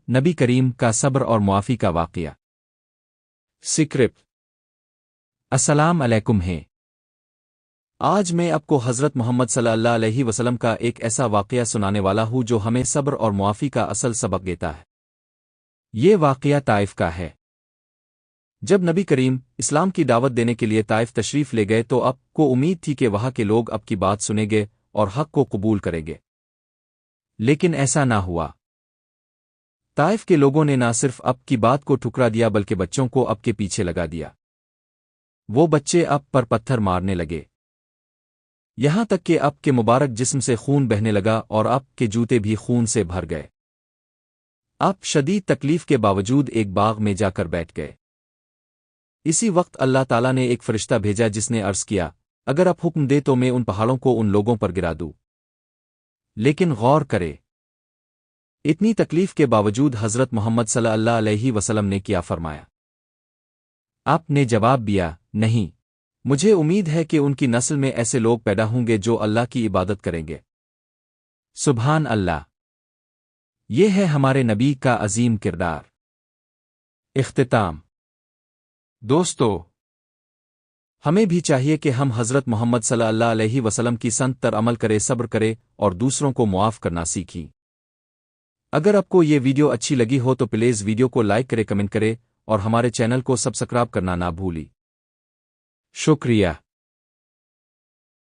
نبی کریم کا صبر اور معافی کا واقعہ۔ سکرپٹ۔ السلام علیکم ہے۔ آج میں آپ کو حضرت محمد صلی اللہ علیہ وسلم کا ایک ایسا واقعہ سنانے والا ہوں جو ہمیں صبر اور معافی کا اصل سبق دیتا ہے۔ یہ واقعہ طائف کا ہے۔ جب نبی کریم اسلام کی دعوت دینے کے لیے طائف تشریف لے گئے تو آپ کو امید تھی کہ وہاں کے لوگ آپ کی بات سنیں گے اور حق کو قبول کریں گے، لیکن ایسا نہ ہوا۔ طائف کے لوگوں نے نہ صرف آپ کی بات کو ٹھکرا دیا بلکہ بچوں کو آپ کے پیچھے لگا دیا۔ وہ بچے آپ پر پتھر مارنے لگے، یہاں تک کہ آپ کے مبارک جسم سے خون بہنے لگا اور آپ کے جوتے بھی خون سے بھر گئے۔ آپ شدید تکلیف کے باوجود ایک باغ میں جا کر بیٹھ گئے۔ اسی وقت اللہ تعالیٰ نے ایک فرشتہ بھیجا جس نے عرض کیا، اگر آپ حکم دے تو میں ان پہاڑوں کو ان لوگوں پر گرا دوں۔ لیکن غور کرے، اتنی تکلیف کے باوجود حضرت محمد صلی اللہ علیہ وسلم نے کیا فرمایا؟ آپ نے جواب دیا، نہیں، مجھے امید ہے کہ ان کی نسل میں ایسے لوگ پیدا ہوں گے جو اللہ کی عبادت کریں گے۔ سبحان اللہ! یہ ہے ہمارے نبی کا عظیم کردار۔ اختتام۔ دوستو، ہمیں بھی چاہیے کہ ہم حضرت محمد صلی اللہ علیہ وسلم کی سنت پر عمل کرے، صبر کرے اور دوسروں کو معاف کرنا سیکھیں۔ اگر آپ کو یہ ویڈیو اچھی لگی ہو تو پلیز ویڈیو کو لائک کرے، کمنٹ کرے اور ہمارے چینل کو سبسکرائب کرنا نہ بھولی۔ شکریہ۔